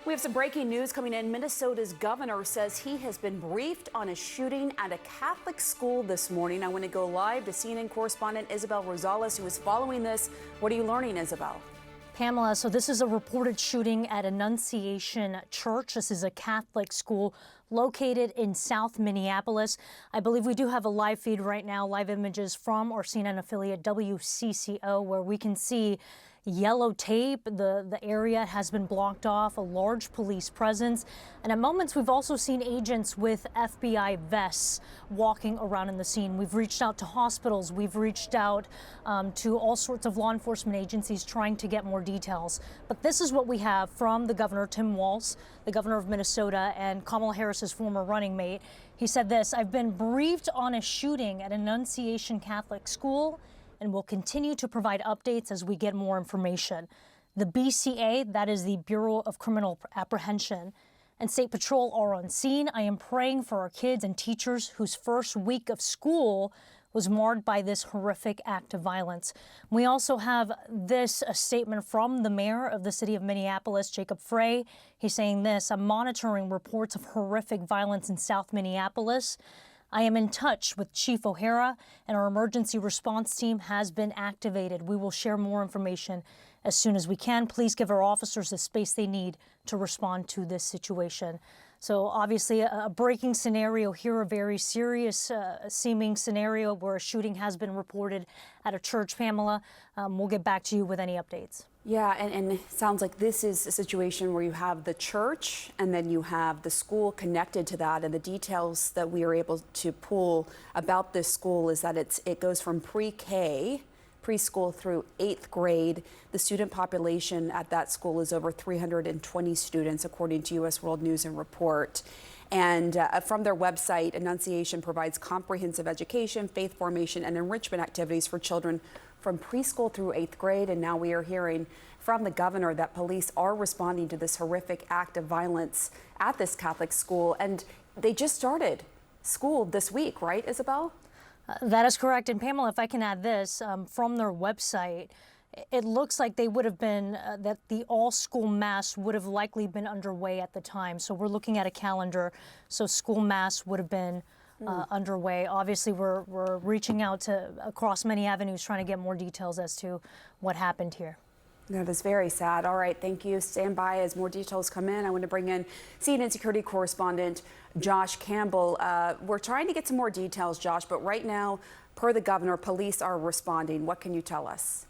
We have some breaking news coming in. Minnesota's governor says he has been briefed on a shooting at a Catholic school this morning. I want to go live to CNN correspondent Isabel Rosales, who is following this. What are you learning, Isabel? Pamela, so this is a reported shooting at Annunciation Church. This is a Catholic school located in South Minneapolis. I believe we do have a live feed right now, live images from our CNN affiliate WCCO, where we can see yellow tape. The area has been blocked off, a large police presence. And at moments, we've also seen agents with FBI vests walking around in the scene. We've reached out to hospitals. We've reached out to all sorts of law enforcement agencies trying to get more details. But this is what we have from the governor, Tim Walz, the governor of Minnesota, and Kamala Harris's former running mate. He said this: "I've been briefed on a shooting at Annunciation Catholic School and will continue to provide updates as we get more information." The BCA, that is the Bureau of Criminal Apprehension, and State Patrol are on scene. I am praying for our kids and teachers whose first week of school was marred by this horrific act of violence. We also have a statement from the mayor of the city of Minneapolis, Jacob Frey. He's saying this: "I'm monitoring reports of horrific violence in South Minneapolis. I am in touch with Chief O'Hara, and our emergency response team has been activated. We will share more information as soon as we can. Please give our officers the space they need to respond to this situation." So obviously a breaking scenario here, a very serious seeming scenario where a shooting has been reported at a church. Pamela, we'll get back to you with any updates. Yeah, and it sounds like this is a situation where you have the church and then you have the school connected to that. And the details that we are able to pull about this school is that it goes from pre-K, preschool, through 8th grade. The student population at that school is over 320 students, according to U.S. World News and Report. And from their website, Annunciation provides comprehensive education, faith formation, and enrichment activities for children from preschool through 8th grade. And now we are hearing from the governor that police are responding to this horrific act of violence at this Catholic school. And they just started school this week, right, Isabel? That is correct. And Pamela, if I can add this, from their website, it looks like they would have been, that the all-school mass would have likely been underway at the time. So we're looking at a calendar. So school mass would have been underway. Obviously, we're reaching out to across many avenues trying to get more details as to what happened here. That is very sad. All right, thank you. Stand by as more details come in. I want to bring in CNN security correspondent Josh Campbell. We're trying to get some more details, Josh, but right now, per the governor, police are responding. What can you tell us?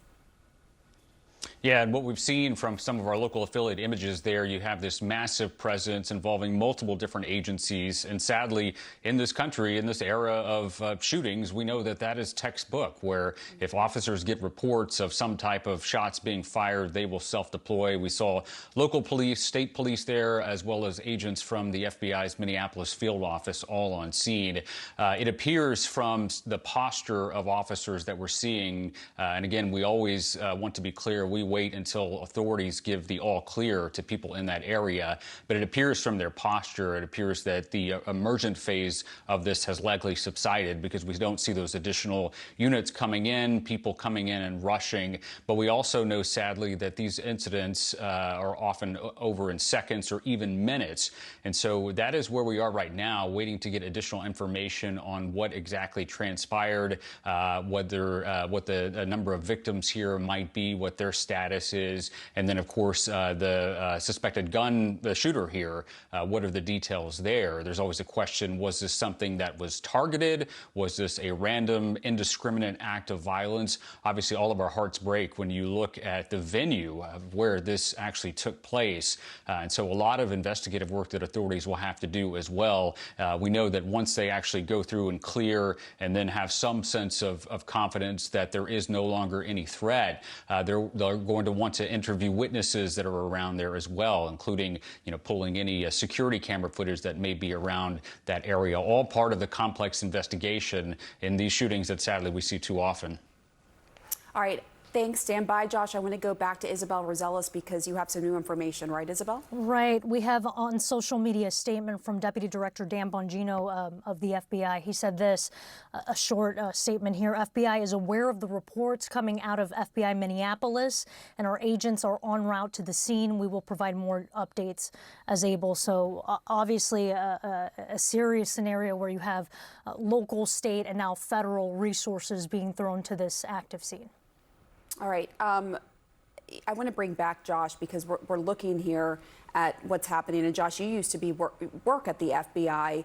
Yeah, and what we've seen from some of our local affiliate images there, you have this massive presence involving multiple different agencies. And sadly, in this country, in this era of shootings, we know that that is textbook, where if officers get reports of some type of shots being fired, they will self-deploy. We saw local police, state police there, as well as agents from the FBI's Minneapolis field office all on scene. It appears from the posture of officers that we're seeing, and again, we always want to be clear, we wait until authorities give the all clear to people in that area. But it appears from their posture, it appears that the emergent phase of this has likely subsided, because we don't see those additional units coming in, people coming in and rushing. But we also know, sadly, that these incidents are often over in seconds or even minutes. And so that is where we are right now, waiting to get additional information on what exactly transpired, what the number of victims here might be, what their status is, and then, of course, the suspected the shooter here, what are the details there? There's always a question, was this something that was targeted? Was this a random, indiscriminate act of violence? Obviously, all of our hearts break when you look at the venue of where this actually took place. And so a lot of investigative work that authorities will have to do as well. We know that once they actually go through and clear and then have some sense of confidence that there is no longer any threat, they're going to want to interview witnesses that are around there as well, including, pulling any security camera footage that may be around that area, all part of the complex investigation in these shootings that sadly we see too often. All right. Thanks. Stand by, Josh. I want to go back to Isabel Rosales because you have some new information, right, Isabel? Right. We have on social media a statement from Deputy Director Dan Bongino of the FBI. He said this, a short statement here. FBI is aware of the reports coming out of FBI Minneapolis, and our agents are en route to the scene. We will provide more updates as able. So obviously a serious scenario where you have local, state, and now federal resources being thrown to this active scene. All right. I want to bring back Josh because we're looking here at what's happening. And Josh, you used to be work at the FBI.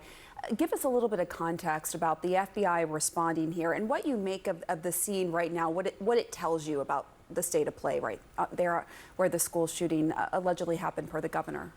Give us a little bit of context about the FBI responding here and what you make of the scene right now, what it tells you about the state of play right there where the school shooting allegedly happened per the governor.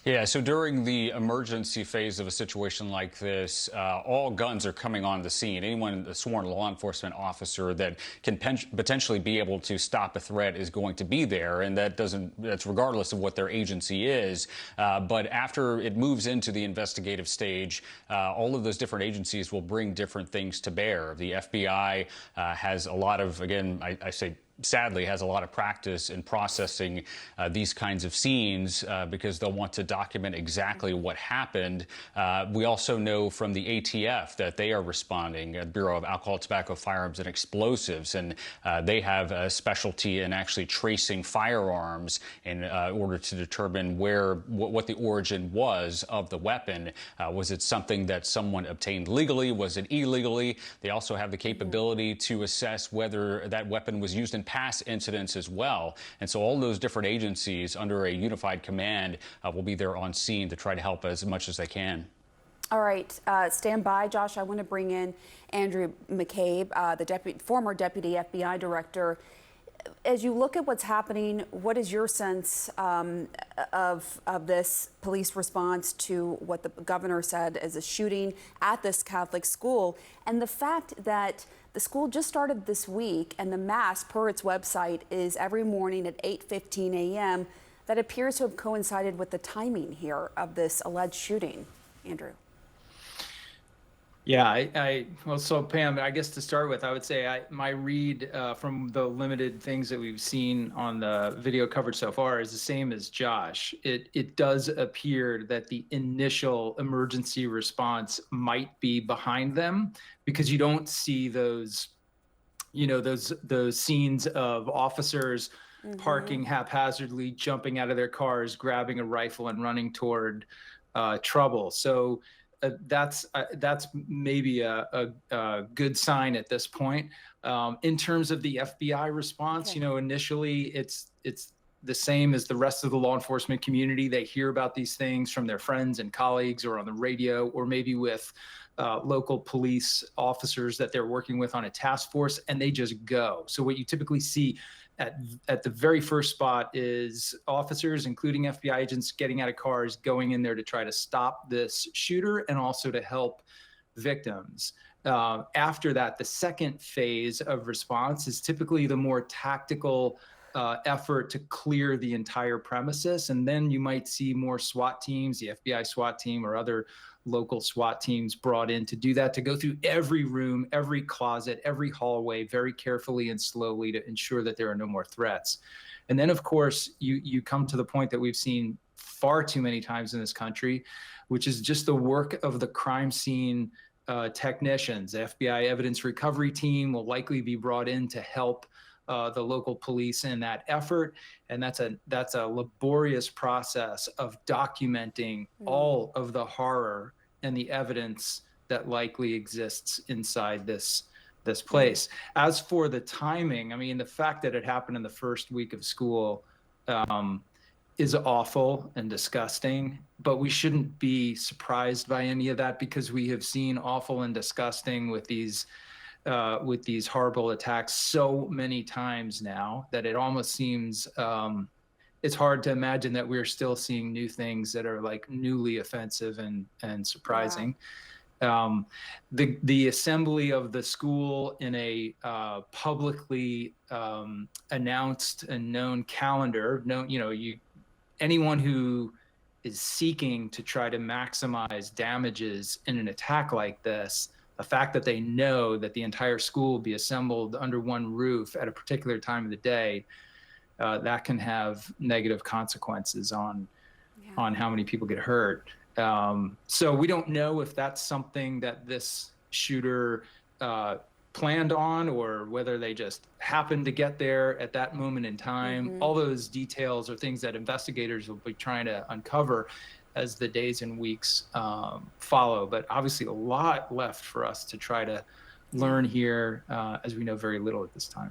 Yeah, so during the emergency phase of a situation like this, all guns are coming on the scene. Anyone, a sworn law enforcement officer that can potentially be able to stop a threat is going to be there, and that's regardless of what their agency is. But after it moves into the investigative stage, all of those different agencies will bring different things to bear. The FBI has a lot of, again, I say, sadly, has a lot of practice in processing these kinds of scenes because they'll want to document exactly what happened. We also know from the ATF that they are responding, the Bureau of Alcohol, Tobacco, Firearms, and Explosives, and they have a specialty in actually tracing firearms in order to determine what the origin was of the weapon. Was it something that someone obtained legally? Was it illegally? They also have the capability to assess whether that weapon was used in past incidents as well. And so all those different agencies under a unified command will be there on scene to try to help as much as they can. All right, stand by, Josh. I want to bring in Andrew McCabe, the former deputy FBI director. As you look at what's happening, what is your sense of this police response to what the governor said as a shooting at this Catholic school, and the fact that the school just started this week and the mass, per its website, is every morning at 8:15 a.m. That appears to have coincided with the timing here of this alleged shooting. Andrew. Yeah, well, so Pam, I guess to start with, I would say my read from the limited things that we've seen on the video coverage so far is the same as Josh. It does appear that the initial emergency response might be behind them because you don't see those, those scenes of officers parking haphazardly, jumping out of their cars, grabbing a rifle and running toward trouble. So that's maybe a good sign at this point. In terms of the FBI response, initially it's the same as the rest of the law enforcement community. They hear about these things from their friends and colleagues or on the radio or maybe with local police officers that they're working with on a task force, and they just go. So what you typically see at the very first spot is officers, including FBI agents, getting out of cars, going in there to try to stop this shooter and also to help victims. After that, the second phase of response is typically the more tactical effort to clear the entire premises. And then you might see more SWAT teams, the FBI SWAT team or other local SWAT teams brought in to do that, to go through every room, every closet, every hallway very carefully and slowly to ensure that there are no more threats. And then, of course, you come to the point that we've seen far too many times in this country, which is just the work of the crime scene technicians. The FBI evidence recovery team will likely be brought in to help the local police in that effort. And that's a laborious process of documenting all of the horror and the evidence that likely exists inside this place. As for the timing, I mean, the fact that it happened in the first week of school is awful and disgusting, but we shouldn't be surprised by any of that because we have seen awful and disgusting with these horrible attacks so many times now that it almost seems it's hard to imagine that we're still seeing new things that are like newly offensive and surprising. Yeah. The assembly of the school in a publicly announced and known calendar, anyone who is seeking to try to maximize damages in an attack like this the fact that they know that the entire school will be assembled under one roof at a particular time of the day, that can have negative consequences on how many people get hurt. So we don't know if that's something that this shooter planned on, or whether they just happened to get there at that moment in time. All those details are things that investigators will be trying to uncover as the days and weeks follow. But obviously a lot left for us to try to learn here, as we know very little at this time.